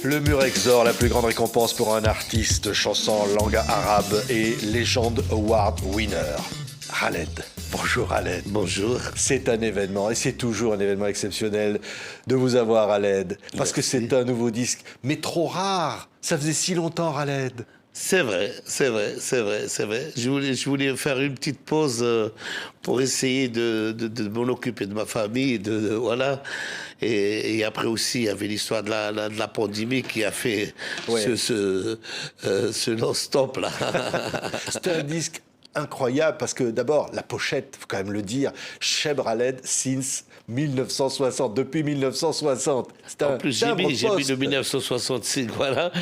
Le Murex d'Or, la plus grande récompense pour un artiste, chanson en langue arabe et légende award winner. Khaled. Bonjour Khaled. Bonjour. C'est un événement, et c'est toujours un événement exceptionnel de vous avoir Khaled. Parce que c'est un nouveau disque, mais trop rare. Ça faisait si longtemps Khaled. C'est vrai. Je voulais faire une petite pause pour essayer de m'en occuper de ma famille, voilà. Et après aussi, il y avait l'histoire de la pandémie qui a fait ce non-stop là. C'était un disque incroyable parce que d'abord, la pochette, faut quand même le dire, Cheb Khaled since 1960, depuis 1960. En plus, j'ai mis de 1965, voilà.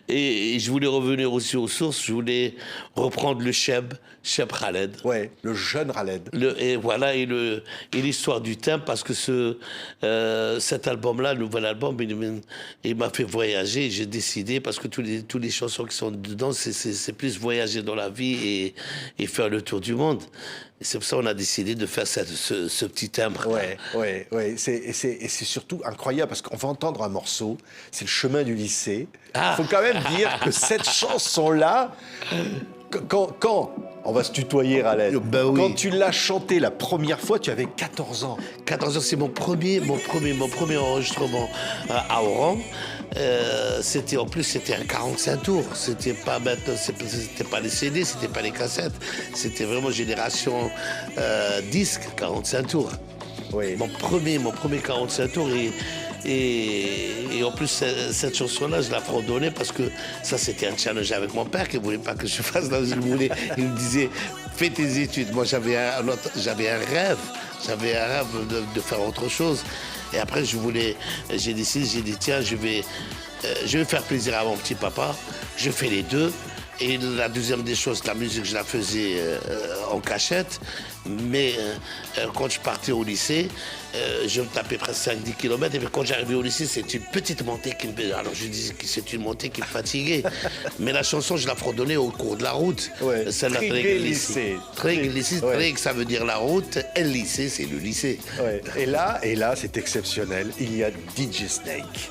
Et je voulais revenir aussi aux sources, je voulais reprendre le Cheb Khaled. Ouais, le jeune Khaled. Et voilà, et l'histoire du thème, parce que cet album-là, le nouvel album, il m'a fait voyager. J'ai décidé, parce que toutes les chansons qui sont dedans, c'est plus voyager dans la vie et faire le tour du monde. Et c'est pour ça qu'on a décidé de faire ce petit timbre. Ouais. Et c'est surtout incroyable parce qu'on va entendre un morceau, c'est le chemin du lycée. Il faut quand même dire que cette chanson-là, quand on va se tutoyer, Khaled. Ben oui. Quand tu l'as chantée la première fois, tu avais 14 ans. 14 ans, c'est mon premier enregistrement à Oran. C'était un 45 tours. C'était pas les CD, c'était pas les cassettes. C'était vraiment génération disque 45 tours. Oui. Mon premier 45 tours et en plus, cette chanson-là, je la fredonnais parce que ça, c'était un challenge avec mon père qui ne voulait pas que je fasse. Il me disait, fais tes études. Moi, j'avais un rêve. J'avais un rêve de faire autre chose. Et après, j'ai dit, tiens, je vais faire plaisir à mon petit papa. Je fais les deux. Et la deuxième des choses, la musique, je la faisais en cachette. Mais quand je partais au lycée, je me tapais presque 5-10 km. Et puis quand j'arrivais au lycée, c'est une petite montée qui me... Alors je disais que c'est une montée qui me fatiguait. Mais la chanson, je la fredonnais au cours de la route. Ouais. Trigué lycée. Trigué, ça veut dire la route. Et le lycée, c'est le lycée. Ouais. Et là, c'est exceptionnel. Il y a DJ Snake.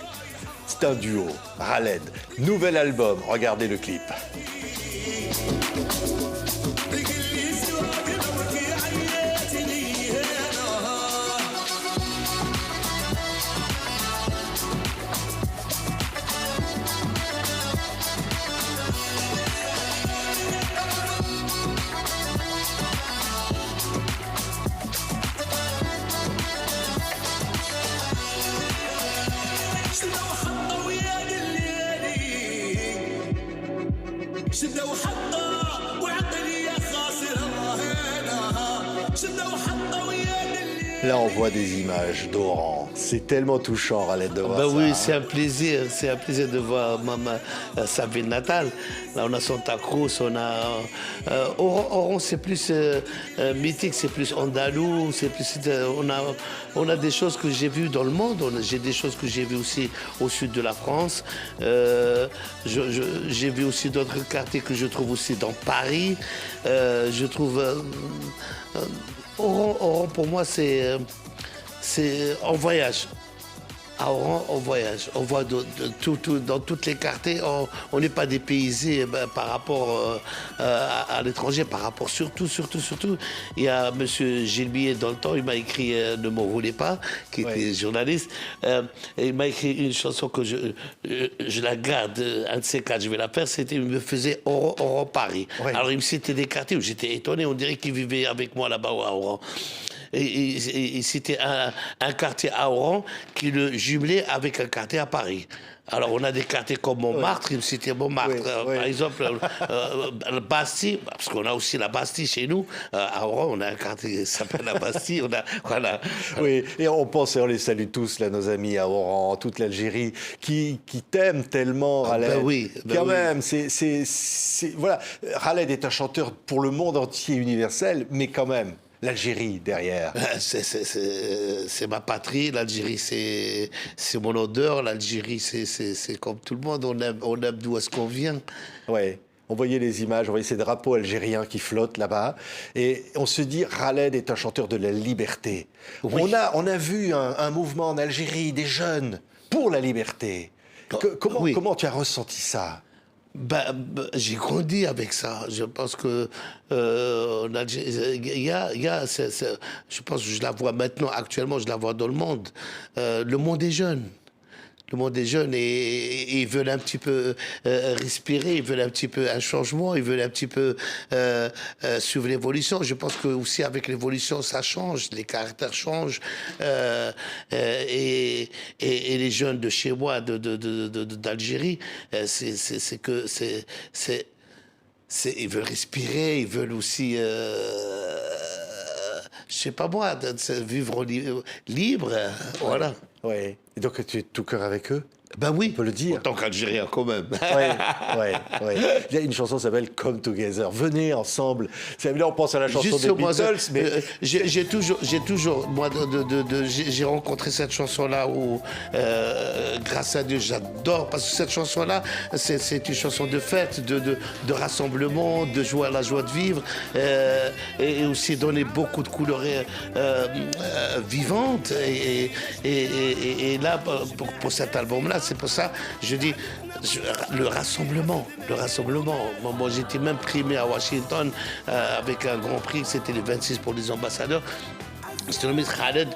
C'est un duo. Khaled. Nouvel album. Regardez le clip. Là, on voit des images d'Oran. C'est tellement touchant, Khaled, de voir ça. Oui, c'est un plaisir de voir sa ville natale. Là, on a Santa Cruz, on a Oran, c'est plus mythique, c'est plus andalou, c'est plus on a des choses que j'ai vues dans le monde. J'ai des choses que j'ai vues aussi au sud de la France. J'ai vu aussi d'autres quartiers que je trouve aussi dans Paris. Je trouve Oran, pour moi, c'est en voyage. À Oran, on voyage. On voit dans toutes les quartiers, on n'est pas dépaysé par rapport à l'étranger, par rapport surtout. Il y a M. Gilbier, dans le temps, il m'a écrit Ne m'en voulez pas, qui était journaliste. Et il m'a écrit une chanson que je la garde, un de ces quatre, je vais la faire, c'était il me faisait Oran Paris. Ouais. Alors il me citait des quartiers où j'étais étonné, on dirait qu'il vivait avec moi là-bas à Oran. Et c'était un quartier à Oran qui le jumelait avec un quartier à Paris. Alors on a des quartiers comme Montmartre, il me citait Montmartre, par exemple, Bastille, parce qu'on a aussi la Bastille chez nous. À Oran, on a un quartier qui s'appelle la Bastille. Voilà. Oui, et on pense, et on les salue tous, là, nos amis à Oran, toute l'Algérie, qui t'aiment tellement, Khaled. Quand même, voilà, Khaled est un chanteur pour le monde entier universel, mais quand même. L'Algérie derrière. C'est ma patrie, l'Algérie c'est mon odeur, l'Algérie c'est comme tout le monde, on aime d'où est-ce qu'on vient. Ouais. On voyait les images, on voyait ces drapeaux algériens qui flottent là-bas. Et on se dit, Khaled est un chanteur de la liberté. Oui. On a vu un mouvement en Algérie, des jeunes pour la liberté. Comment tu as ressenti ça? J'ai grandi avec ça. Je pense que je pense que je la vois maintenant, actuellement, je la vois dans le monde. Le monde est jeune. Le monde est jeune et ils veulent un petit peu respirer, ils veulent un petit peu un changement, ils veulent un petit peu suivre l'évolution. Je pense que aussi avec l'évolution, ça change, les caractères changent et les jeunes de chez moi, d'Algérie, ils veulent respirer, ils veulent aussi je sais pas moi, vivre libre, voilà. Oui. Et donc tu es tout cœur avec eux? Ben oui, on peut le dire. En tant qu'Algérien quand même. Oui. Il y a une chanson qui s'appelle Come Together. Venez ensemble. Là, on pense à la chanson des Beatles, mais j'ai toujours, moi, j'ai rencontré cette chanson-là où, grâce à Dieu, j'adore parce que cette chanson-là, c'est une chanson de fête, de rassemblement, de joie, la joie de vivre, et aussi donner beaucoup de couleurs vivantes. Et là, pour cet album-là, c'est pour ça, je dis, le rassemblement. Moi, j'étais même primé à Washington avec un grand prix, c'était les 26 pour les ambassadeurs. C'était nommé Khaled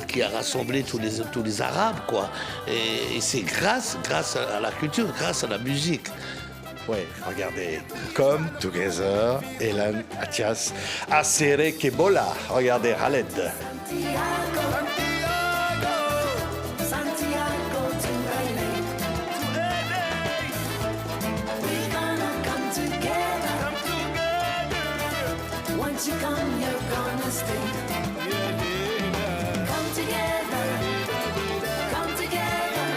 qui a rassemblé tous les Arabes, quoi. Et c'est grâce à la culture, grâce à la musique. Oui, regardez, Come Together, Elan Atias, Asere Kebola. Regardez, Khaled. Once you come, you're gonna stay. Come together, come together,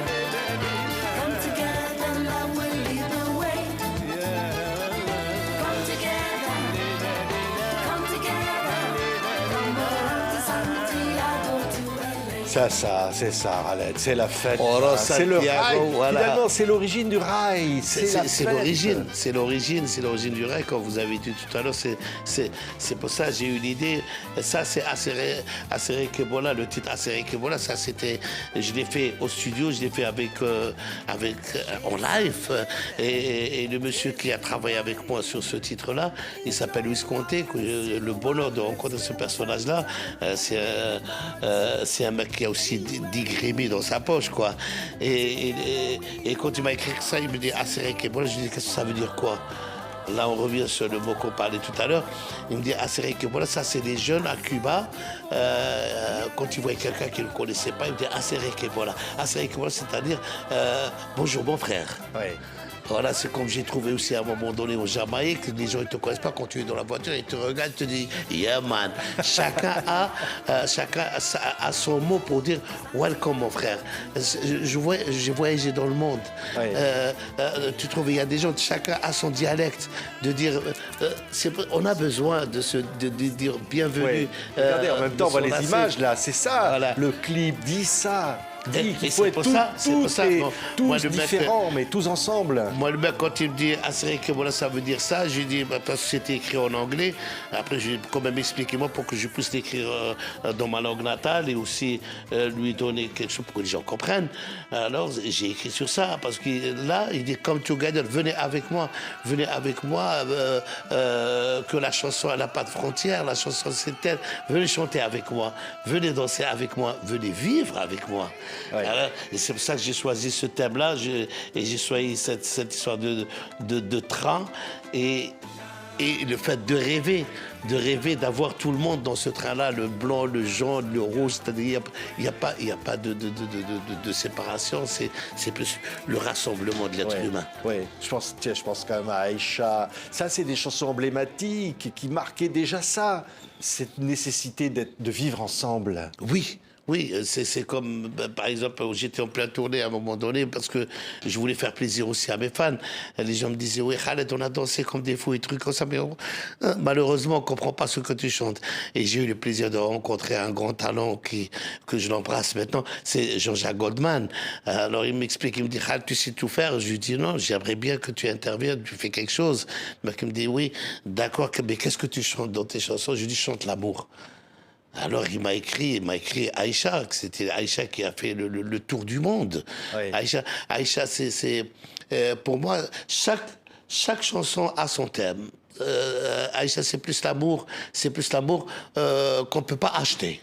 come together, love will lead the way. Come together, come to Santiago to LA. C'est ça, Khaled, c'est la fête. C'est le rail. Voilà. Finalement, c'est l'origine du rail. C'est l'origine du rail. Quand vous avez dit tout à l'heure, c'est pour ça que j'ai eu l'idée. Ça, c'est Asere Kebola, le titre Asere Kebola. Ça, je l'ai fait au studio, je l'ai fait avec en live. Et le monsieur qui a travaillé avec moi sur ce titre-là, il s'appelle Luis Conté. Le bonheur de rencontrer ce personnage-là, c'est un mec qui a aussi 10 Grammy dans sa poche, quoi. Et quand il m'a écrit ça, il me dit Asere Kebola. Je lui dis, qu'est-ce que ça veut dire, quoi? Là, on revient sur le mot qu'on parlait tout à l'heure. Il me dit Asere Kebola, ça, c'est les jeunes à Cuba. Quand ils voyaient quelqu'un qu'ils ne connaissaient pas, il me dit Asere Kebola. Asere Kebola, c'est-à-dire bonjour, mon frère. Oui. Voilà, c'est comme j'ai trouvé aussi à un moment donné au Jamaïque, les gens ne te connaissent pas quand tu es dans la voiture, ils te regardent, ils te disent yeah man. Chacun a son mot pour dire welcome mon frère. J'ai voyagé dans le monde. Oui. Tu trouves, il y a des gens, chacun a son dialecte, de dire on a besoin de dire bienvenue. Oui. Regardez, en même temps, on voit les images là, c'est ça. Voilà. Le clip dit ça. Il faut être tous différents, mais tous ensemble. Moi, le mec, quand il me dit Asere Kebola, ça veut dire ça, j'ai dit, parce que c'était écrit en anglais. Après, j'ai quand même expliqué moi pour que je puisse l'écrire dans ma langue natale et aussi lui donner quelque chose pour que les gens comprennent. Alors, j'ai écrit sur ça, parce que là, il dit Come together, venez avec moi, que la chanson, elle n'a pas de frontières, la chanson, c'est telle. Venez chanter avec moi, venez danser avec moi, venez vivre avec moi. Ouais. Alors, et c'est pour ça que j'ai choisi ce thème-là, et j'ai choisi cette histoire de train et le fait de rêver d'avoir tout le monde dans ce train-là, le blanc, le jaune, le rouge, c'est-à-dire il n'y a pas de séparation, c'est plus le rassemblement de l'être humain. Oui, je pense quand même à Aïcha. Ça, c'est des chansons emblématiques qui marquaient déjà ça, cette nécessité de vivre ensemble. Oui, c'est comme, par exemple, j'étais en pleine tournée à un moment donné parce que je voulais faire plaisir aussi à mes fans. Les gens me disaient, oui, Khaled, on a dansé comme des fous et trucs comme ça, mais malheureusement, on ne comprend pas ce que tu chantes. Et j'ai eu le plaisir de rencontrer un grand talent que je l'embrasse maintenant, c'est Jean-Jacques Goldman. Alors il m'explique, il me dit, Khaled, tu sais tout faire? Je lui dis, non, j'aimerais bien que tu interviennes, tu fais quelque chose. Mais il me dit, oui, d'accord, mais qu'est-ce que tu chantes dans tes chansons? Je lui dis, chante l'amour. Alors il m'a écrit Aïcha, que c'était Aïcha qui a fait le tour du monde. Oui. Aïcha, pour moi, chaque chanson a son thème. Aïcha, c'est plus l'amour qu'on peut pas acheter.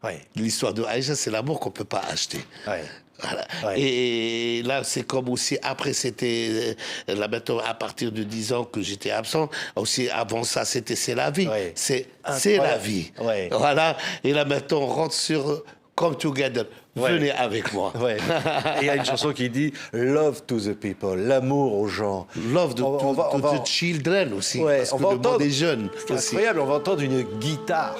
Ouais. L'histoire de Aïcha, c'est l'amour qu'on peut pas acheter. Ouais. Voilà. Ouais. Et là, c'est comme aussi, après, c'était, là maintenant, à partir de 10 ans que j'étais absent, aussi avant ça, c'était C'est la vie. Ouais. C'est Incroyable. la vie. Ouais. Voilà. Et là maintenant, on rentre sur Come Together. Ouais. Venez avec moi. Ouais. Et il y a une chanson qui dit Love to the people, l'amour aux gens. Love to, On va- to on va- the children aussi. Ouais, parce on que va le monde entendre- des jeunes C'est aussi. incroyable, on va entendre une guitare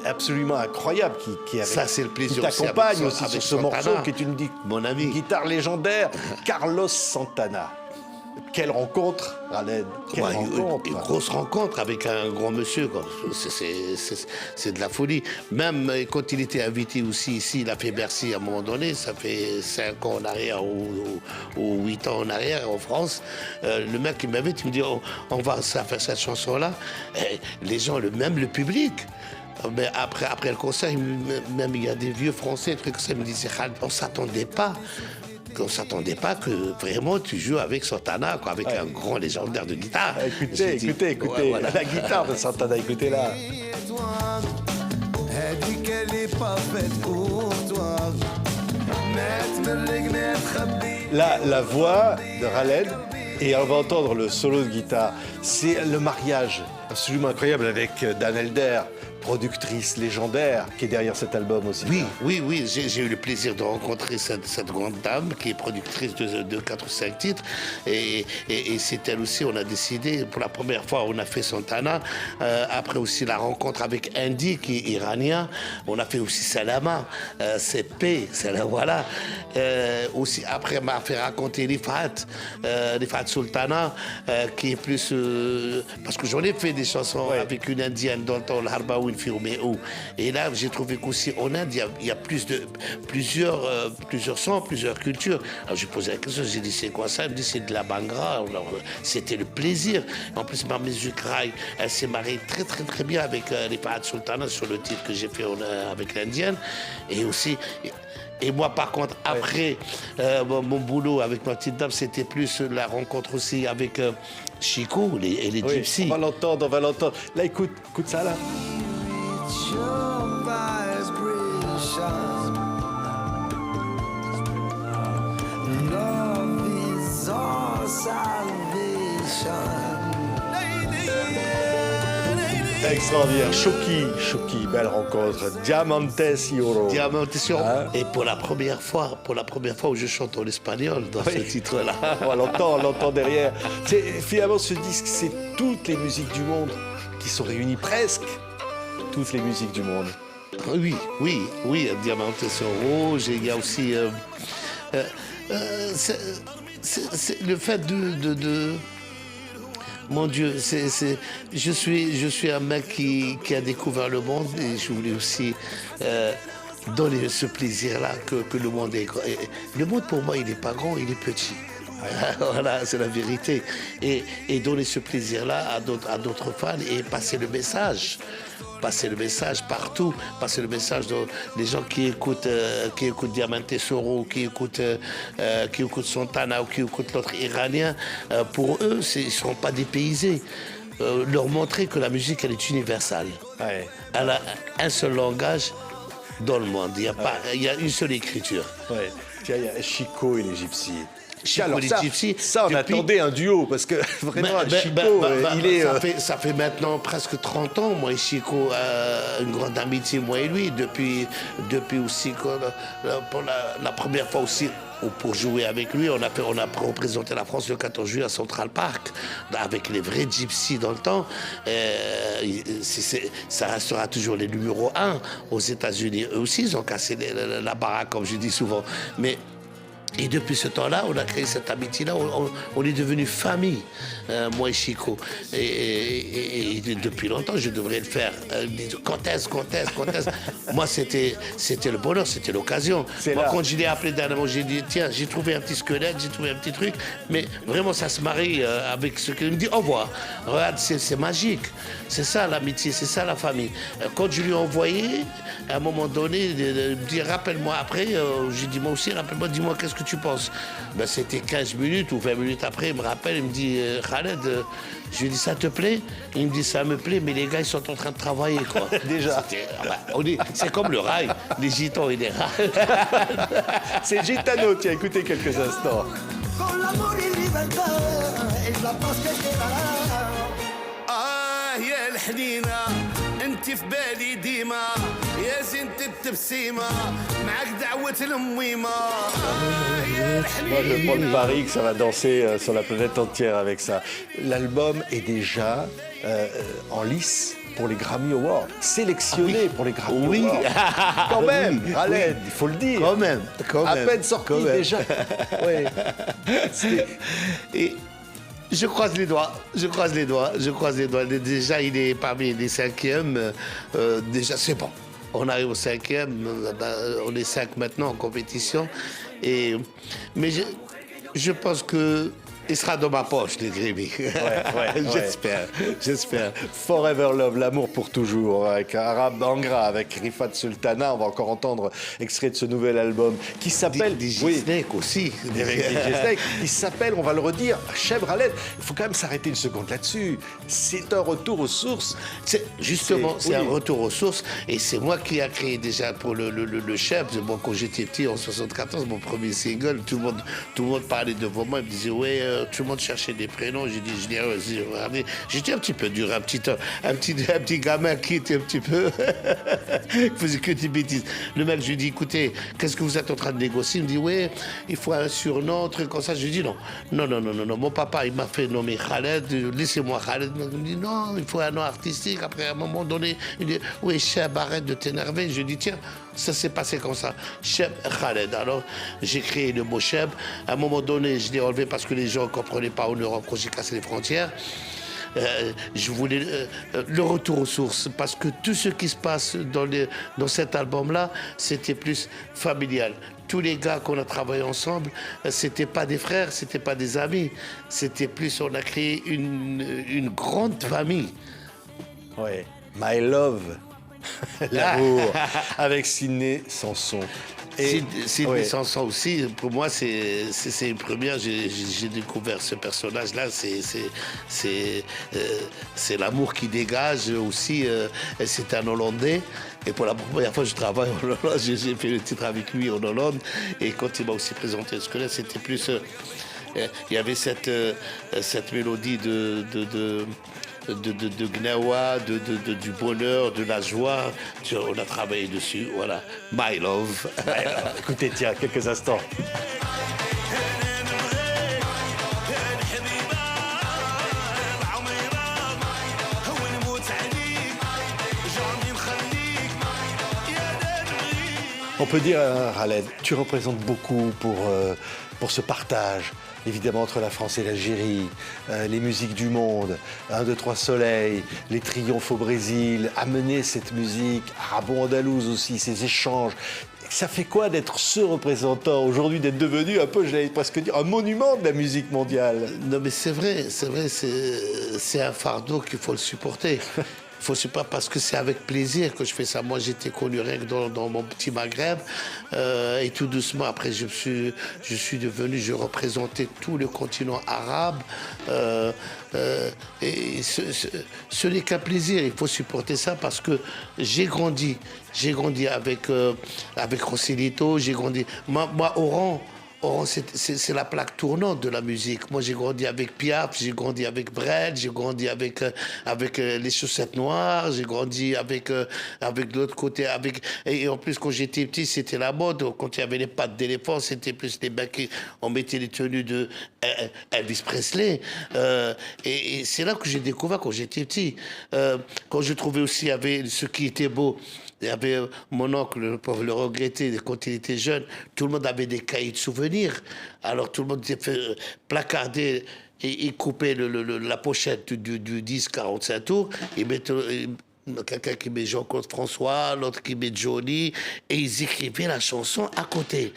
absolument incroyable qui Ça, c'est le plaisir qui aussi t'accompagne avec aussi avec sur ce Santana. morceau qui est une Mon ami. guitare légendaire, Carlos Santana. Quelle rencontre, Khaled. Quelle Ouais, rencontre. une grosse rencontre avec un grand monsieur, quoi. C'est de la folie. Même quand il était invité aussi ici, il a fait Bercy à un moment donné, ça fait 5 ans en arrière ou 8 ans en arrière en France. Le mec qui m'invite, il me dit on va faire cette chanson-là. Et les gens, même le public. Mais après le concert, même il y a des vieux Français, des trucs comme ça, ils me disaient Khaled, on s'attendait pas. Qu'on s'attendait pas que vraiment tu joues avec Santana, quoi, avec un grand légendaire de guitare. J'ai dit, Écoutez, ouais, voilà. la guitare de Santana, écoutez-la. هذيك اللي بافت pour toi مات من القناة تخبي La voix de Khaled, et on va entendre le solo de guitare. C'est le mariage absolument incroyable avec Dan Elder, productrice légendaire, qui est derrière cet album aussi. Oui, j'ai eu le plaisir de rencontrer cette grande dame qui est productrice de 4 ou 5 titres. Et c'est elle aussi, on a décidé, pour la première fois, on a fait Santana. Après aussi la rencontre avec Andy, qui est iranien. On a fait aussi Salama, c'est P, voilà. Aussi, après, on m'a fait raconter Rifat Sultana, qui est plus... parce que j'en ai fait des chansons avec une indienne dans le temps, l'Harbaoui. Et là, j'ai trouvé qu'aussi en Inde, il y a plusieurs sons, plusieurs cultures. Alors, j'ai posé la question, j'ai dit, c'est quoi ça? Il me dit, c'est de la Bhangra. Alors, c'était le plaisir. En plus, ma musique rail, elle s'est mariée très, très, très bien avec les Fahad Sultana sur le titre que j'ai fait avec l'Indienne. Et aussi... Et moi, par contre, après mon boulot avec ma petite dame, c'était plus la rencontre aussi avec Chico et les Oui, Gypsies. on va l'entendre. Là, écoute ça là. your vibration love is our salvation Extraordinaire. Choki, belle rencontre. Diamantes y Oro. Diamantation. Hein? Et pour la première fois où je chante en espagnol dans ce titre-là. On l'entend derrière. Finalement, ce disque, c'est toutes les musiques du monde qui sont réunies, presque toutes les musiques du monde. Oui, Diamantation rouge. Et il y a aussi c'est le fait de mon Dieu, je suis un mec qui a découvert le monde et je voulais aussi donner ce plaisir-là que le monde est grand. Le monde, pour moi, il n'est pas grand, il est petit. Voilà, c'est la vérité. Et donner ce plaisir-là à d'autres fans et passer le message. Passer le message partout, passer le message des gens qui écoutent Diamante Soro, qui écoutent Santana ou qui écoutent l'autre iranien. Pour eux, ils ne seront pas dépaysés. Leur montrer que la musique, elle est universelle. Ouais. Elle a un seul langage dans le monde. Il y a une seule écriture. Ouais. Tiens, il y a Chico et les Gypsies. Chico Alors et les ça, Gypsies, ça, on depuis- attendait un duo, parce que vraiment, Chico, il est... Ça fait maintenant presque 30 ans, moi et Chico, une grande amitié, moi et lui, depuis aussi, pour la première fois aussi, pour jouer avec lui, on a représenté la France le 14 juillet à Central Park, avec les vrais gypsies dans le temps. Ça restera toujours les numéros 1 aux États-Unis. Eux aussi, ils ont cassé la baraque, comme je dis souvent. Mais Et depuis ce temps-là, on a créé cette amitié-là, on est devenu famille, moi et Chico. Et depuis longtemps, je devrais le faire. Ils disent, quand est-ce Moi, c'était le bonheur, c'était l'occasion. Moi, quand je l'ai appelé dernièrement, j'ai dit, tiens, j'ai trouvé un petit squelette, j'ai trouvé un petit truc, mais vraiment, ça se marie avec ce qu'il me dit, au revoir. Regarde, c'est magique. C'est ça l'amitié, c'est ça la famille. Quand je lui ai envoyé, à un moment donné, il me dit, rappelle-moi après, j'ai dit, moi aussi, rappelle-moi, dis-moi, qu'est-ce que tu penses? Ben, c'était 15 minutes ou 20 minutes après, il me rappelle, il me dit, Khaled, je lui dis, ça te plaît? Il me dit, ça me plaît, mais les gars, ils sont en train de travailler, quoi. Déjà. C'est comme le rail, les gitans et les rails. C'est Gitano, tiens, écoutez quelques instants. Con l'amore in libertà e la pace che darà. يا الحنينة انت في بالي ديما يا زينة التبسيمة معك دعوة الميمة يا Moi, je prends le pari que ça va danser sur la planète entière avec ça. L'album est déjà en lice pour les Grammy Awards, sélectionné pour les Grammy Awards. Quand même, Khaled, il faut le dire. Quand même. À peine sorti déjà. Ouais. Et je croise les doigts. Déjà, il est parmi les 5e. Déjà, c'est bon. On arrive au 5e. On est 5 maintenant en compétition. Mais je pense que il sera dans ma poche, les Grammy. J'espère. Forever Love, l'amour pour toujours, avec Arabe Bangra, avec Rifat Sultana. On va encore entendre extrait de ce nouvel album qui s'appelle... DJ Snake aussi. Avec DJ Snake, qui s'appelle, on va le redire, Cheb Khaled. Il faut quand même s'arrêter une seconde là-dessus. C'est un retour aux sources. C'est un retour aux sources. Et c'est moi qui a créé déjà pour le Cheb. Bon, quand j'étais petit, en 74, mon premier single, tout le monde parlait devant moi. Il me disait, ouais, tout le monde cherchait des prénoms. J'ai dit, regardez, j'étais un petit peu dur, un petit gamin qui était un petit peu... Il faisait que des bêtises. Le mec, je lui dis, écoutez, qu'est-ce que vous êtes en train de négocier? Il me dit, ouais, il faut un surnom, un truc comme ça. Je lui dis, non. Mon papa, il m'a fait nommer Khaled, laissez-moi Khaled. Il me dit, non, il faut un nom artistique. Après, à un moment donné, il dit, oui, Cheb, arrête de t'énerver. Je lui dis, tiens, ça s'est passé comme ça. Cheb Khaled. Alors, j'ai créé le mot Cheb. À un moment donné, je l'ai enlevé parce que les gens ne comprenaient pas en Europe quand j'ai cassé les frontières. Je voulais le retour aux sources parce que tout ce qui se passe dans cet album-là, c'était plus familial. Tous les gars qu'on a travaillé ensemble, c'était pas des frères, c'était pas des amis, c'était plus, on a créé une grande famille. Ouais, My Love, l'amour, avec Sidney Sanson. Sidney Sanson aussi, pour moi, c'est une première. J'ai découvert ce personnage-là. C'est l'amour qui dégage aussi. C'est un Hollandais. Et pour la première fois, je travaille en Hollande. J'ai fait le titre avec lui en Hollande. Et quand il m'a aussi présenté ce que là, c'était plus. Il y avait cette mélodie de Gnawa, du bonheur, de la joie. On a travaillé dessus, voilà. My Love. Écoutez, tiens, quelques instants. On peut dire, Khaled, tu représentes beaucoup pour ce partage, évidemment, entre la France et l'Algérie, les musiques du monde, 1, 2, 3 Soleil, les triomphes au Brésil, amener cette musique, arabo-andalouse aussi, ces échanges. Ça fait quoi d'être ce représentant aujourd'hui, d'être devenu un peu, j'allais presque dire, un monument de la musique mondiale? Non mais c'est vrai, c'est un fardeau qu'il faut le supporter. C'est pas parce que c'est avec plaisir que je fais ça. Moi, j'étais connu rien que dans mon petit Maghreb. Et tout doucement, après, je suis devenu, je représentais tout le continent arabe. Et ce n'est qu'un plaisir. Il faut supporter ça parce que j'ai grandi. J'ai grandi avec Rossellito. J'ai grandi. Moi, Oran, c'est la plaque tournante de la musique. Moi, j'ai grandi avec Piaf, j'ai grandi avec Brel, j'ai grandi avec les chaussettes noires, j'ai grandi avec de l'autre côté. Et en plus, quand j'étais petit, c'était la mode. Quand il y avait les pattes d'éléphant, c'était plus les mecs on mettait les tenues de Elvis Presley. Et c'est là que j'ai découvert quand j'étais petit. Quand je trouvais aussi, il y avait ce qui était beau. Il y avait mon oncle, pour le regretter, quand il était jeune, tout le monde avait des cahiers de souvenirs. Alors tout le monde s'est fait placarder et couper la pochette du 10-45 tours. Ils mettent quelqu'un qui met Jean-Claude François, l'autre qui met Johnny, et ils écrivaient la chanson à côté.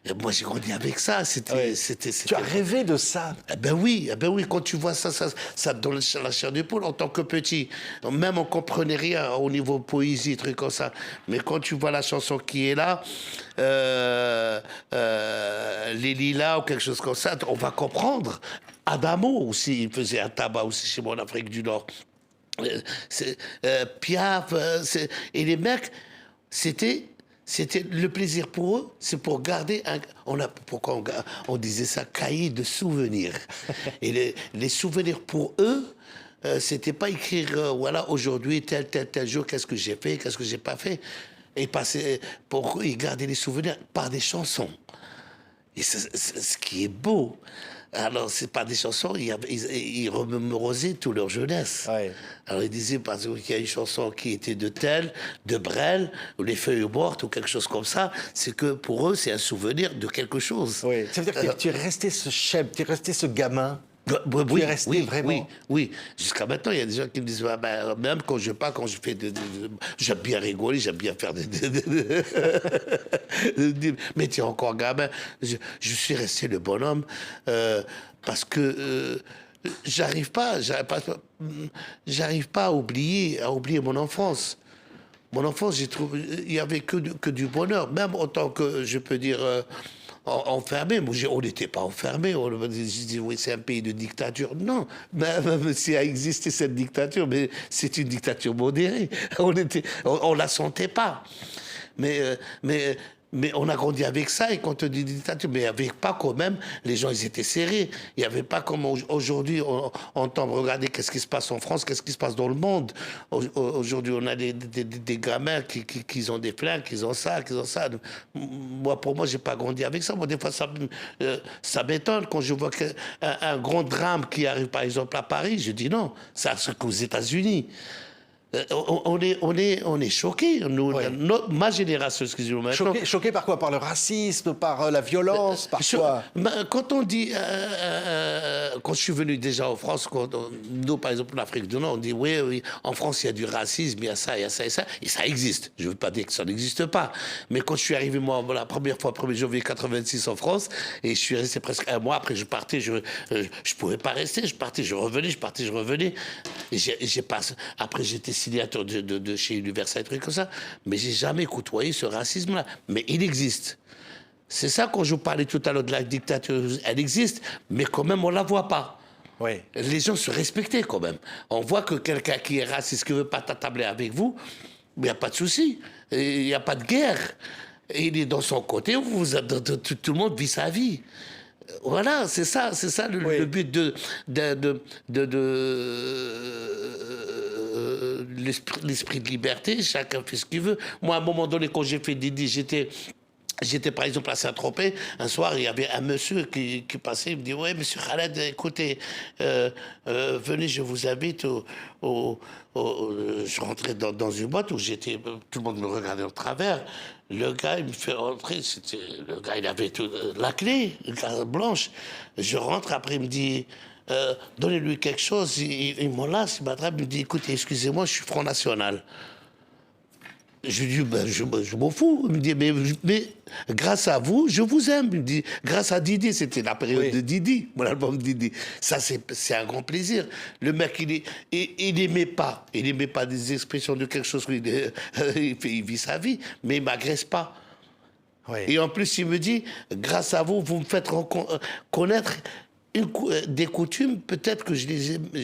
Et moi, j'ai grandi avec ça. Tu as rêvé de ça? Eh ben oui, quand tu vois ça te donne la chair de poule en tant que petit. Même on comprenait rien au niveau poésie, trucs comme ça. Mais quand tu vois la chanson qui est là, Les Lilas ou quelque chose comme ça, on va comprendre. Adamo aussi, il faisait un tabac aussi chez moi en Afrique du Nord. Piaf, et les mecs, c'était le plaisir pour eux, c'est pour garder pourquoi on disait ça, cahier de souvenirs. Et les souvenirs pour eux, c'était pas écrire, voilà, aujourd'hui, tel jour, qu'est-ce que j'ai fait, qu'est-ce que j'ai pas fait. Et pour eux, ils gardaient les souvenirs par des chansons. Et c'est ce qui est beau. Alors, c'est pas des chansons, ils remémoraient toute leur jeunesse. Ouais. Alors, ils disaient, par exemple, qu'il y a une chanson qui était de Brel, ou Les Feuilles mortes, ou quelque chose comme ça. C'est que pour eux, c'est un souvenir de quelque chose. Oui. Ça veut dire que tu es resté ce chef, tu es resté ce gamin. Oui, es resté vraiment. Oui. Jusqu'à maintenant, il y a des gens qui me disent, ah ben, même quand je pars, quand je fais j'aime bien rigoler, j'aime bien faire mais tu es encore gamin. Je suis resté le bonhomme parce que j'arrive pas à oublier mon enfance. Mon enfance, j'ai trouvé, il y avait que du bonheur, même en tant que, je peux dire, enfermé. On n'était pas enfermé. Je dis, oui, c'est un pays de dictature. Non, même si a existé cette dictature, mais c'est une dictature modérée. On la sentait pas. Mais on a grandi avec ça, et quand on dit dictature, mais il n'y avait pas quand même, les gens, ils étaient serrés. Il n'y avait pas comme aujourd'hui, on entend regarder qu'est-ce qui se passe en France, qu'est-ce qui se passe dans le monde. Aujourd'hui, on a des gamins qui ont des flingues, qui ont ça, Moi, pour moi, j'ai pas grandi avec ça. Moi, des fois, ça m'étonne quand je vois un grand drame qui arrive, par exemple, à Paris. Je dis non, ça, c'est qu'aux États-Unis. On est choqués. Ouais. Ma génération, excusez-moi. Choqué par quoi? Par le racisme, par la violence, par quoi? Quand on dit, quand je suis venu déjà en France, nous, par exemple, en Afrique du Nord, on dit, oui, en France, il y a du racisme, il y a ça, et ça, et ça existe. Je ne veux pas dire que ça n'existe pas. Mais quand je suis arrivé, moi, la première fois, 1er janvier 86 en France, et je suis resté presque un mois, après je partais, je pouvais pas rester, je partais, je revenais, je revenais. Et après, j'étais signataire de chez Universal, des trucs comme ça, mais j'ai jamais côtoyé ce racisme-là. Mais il existe. C'est ça, quand je vous parlais tout à l'heure de la dictature, elle existe, mais quand même, on la voit pas. Oui. Les gens se respectaient quand même. On voit que quelqu'un qui est raciste, qui ne veut pas t'attabler avec vous, il n'y a pas de souci. Il n'y a pas de guerre. Et il est dans son côté, tout le monde vit sa vie. Voilà, c'est ça le but de l'esprit de liberté. Chacun fait ce qu'il veut. Moi, à un moment donné, quand j'ai fait Didi, j'étais par exemple à Saint-Tropez. Un soir, il y avait un monsieur qui passait. Il me dit, ouais, monsieur Khaled, écoutez, venez, je vous invite je rentrais dans une boîte où tout le monde me regardait au travers. Le gars, il me fait rentrer. Le gars, il avait la clé, une carte blanche. Je rentre, après, il me dit, donnez-lui quelque chose. Il m'enlace, il m'attrape, il me dit, écoutez, excusez-moi, je suis Front National. Je lui dis, ben, je m'en fous. Il me dit, mais grâce à vous, je vous aime. Il me dit, grâce à Didi, c'était la période de Didi, mon album Didi. Ça, c'est un grand plaisir. Le mec, il n'aimait pas des expressions de quelque chose. Il vit sa vie, mais il ne m'agresse pas. Oui. Et en plus, il me dit, grâce à vous, vous me faites connaître des coutumes, peut-être que je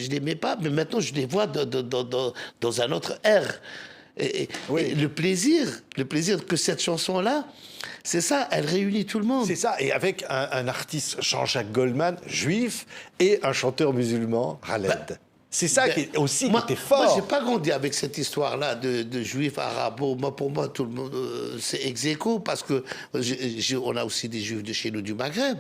n'aimais pas, mais maintenant, je les vois dans un autre air. Et le plaisir que cette chanson-là, c'est ça, elle réunit tout le monde. C'est ça, et avec un artiste, Jean-Jacques Goldman, juif, et un chanteur musulman, Khaled. C'est ça qui était fort. Moi, j'ai pas grandi avec cette histoire-là de juifs arabes. Pour moi, tout le monde, c'est ex aequo, parce que on a aussi des juifs de chez nous du Maghreb.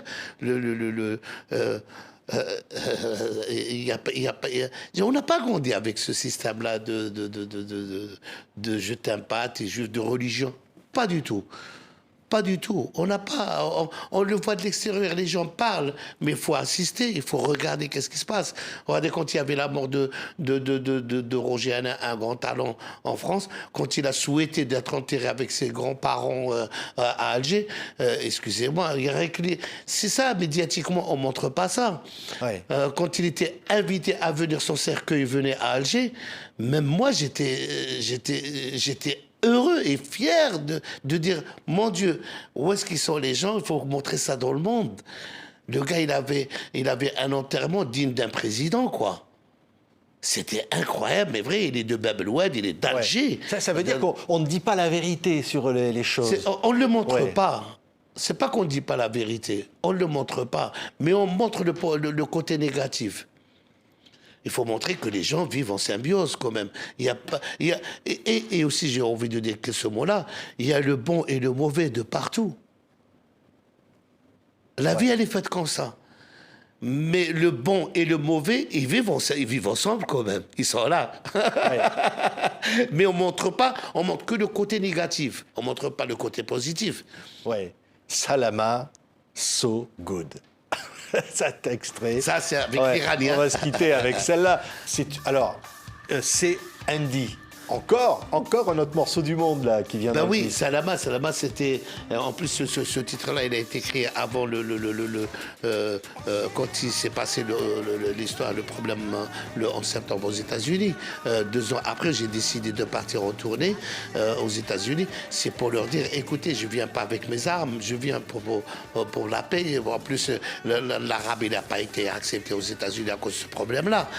On n'a pas grandi avec ce système-là de je t'aime pas, t'es juif, de religion. Pas du tout. Pas du tout. On n'a pas. On le voit de l'extérieur, les gens parlent, mais il faut assister, il faut regarder qu'est-ce qui se passe. Regardez quand il y avait la mort de Roger Hanin, un grand talent en France, quand il a souhaité d'être enterré avec ses grands-parents à Alger. Excusez-moi, c'est ça, médiatiquement, on ne montre pas ça. Ouais. Quand il était invité à venir, son cercueil venait à Alger, même moi, j'étais heureux et fier de dire, mon Dieu, où est-ce qu'ils sont les gens? Il faut montrer ça dans le monde. Le gars, il avait un enterrement digne d'un président, quoi. C'était incroyable, mais vrai, il est de Bab el-Oued, il est d'Alger. Ouais. Ça veut dire qu'on ne dit pas la vérité sur les choses. On ne le montre pas. C'est pas qu'on ne dit pas la vérité. On ne le montre pas. Mais on montre le côté négatif. Il faut montrer que les gens vivent en symbiose quand même. Et aussi, j'ai envie de dire que ce mot-là, il y a le bon et le mauvais de partout. La vie, elle est faite comme ça. Mais le bon et le mauvais, ils vivent ensemble quand même. Ils sont là. Ouais. Mais on montre que le côté négatif. On montre pas le côté positif. Ouais. Salama, so good. Cet extrait. Ça, c'est avec l'Iranien. On va se quitter avec celle-là. C'est Andy. Encore un autre morceau du monde là qui vient. Ben oui, Salama, c'était. En plus, ce titre-là, il a été créé avant quand il s'est passé l'histoire, le problème le 11 septembre aux États-Unis. 2 ans après, j'ai décidé de partir en tournée aux États-Unis. C'est pour leur dire, écoutez, je viens pas avec mes armes, je viens pour la paix. En plus, l'arabe, il n'a pas été accepté aux États-Unis à cause de ce problème-là.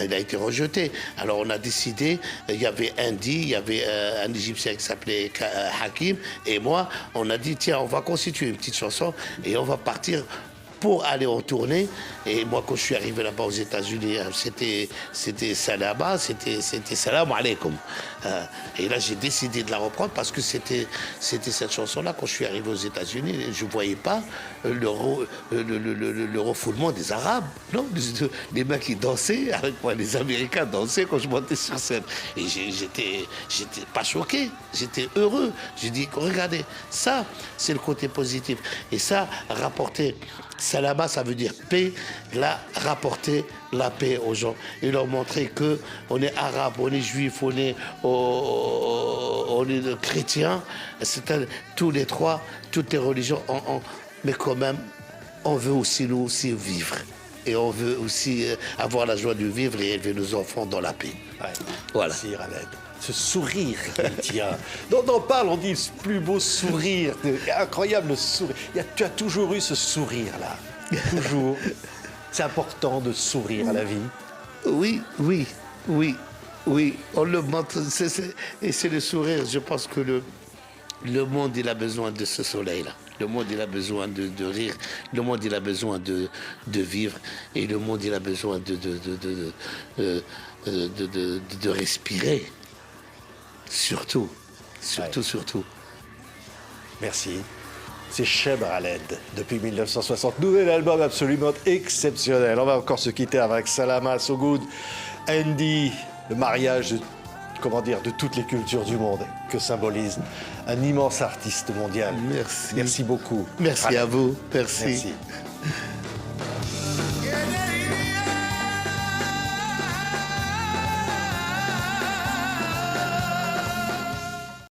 Il a été rejeté. Alors, on a décidé. Il y avait Andy, il y avait un Égyptien qui s'appelait Hakim, et moi, on a dit, tiens, on va constituer une petite chanson et on va partir pour aller en tournée. Et moi, quand je suis arrivé là-bas aux États-Unis, c'était Salama, c'était Salam alaikum. Et là, j'ai décidé de la reprendre parce que c'était cette chanson-là. Quand je suis arrivé aux États-Unis, je ne voyais pas le refoulement des Arabes. Non, les mecs qui dansaient, avec moi, les Américains dansaient quand je montais sur scène. Et j'étais pas choqué, j'étais heureux. J'ai dit, regardez, ça, c'est le côté positif. Et ça, rapporter Salama, ça veut dire paix. Là, rapporter la paix aux gens et leur montrer que on est arabe, on est juif, on est chrétien, tous les trois, toutes les religions, mais quand même, on veut aussi nous aussi vivre. Et on veut aussi avoir la joie de vivre et élever nos enfants dans la paix. Ouais. Voilà. Merci, Khaled. Ce sourire qu'il tient. Dont on parle, on dit le plus beau sourire. Incroyable sourire. Tu as toujours eu ce sourire-là. Toujours. C'est important de sourire à la vie. Oui. On le montre. Et c'est le sourire. Je pense que le monde, il a besoin de ce soleil-là. Le monde, il a besoin de rire. Le monde, il a besoin de vivre. Et le monde, il a besoin de respirer. Surtout. Merci. C'est Cheb Khaled, depuis 1960. Nouvel album absolument exceptionnel. On va encore se quitter avec Salama So Good, Andy, le mariage de toutes les cultures du monde, que symbolise un immense artiste mondial. Merci. Merci beaucoup. Merci Khaled. à vous. Merci. Merci.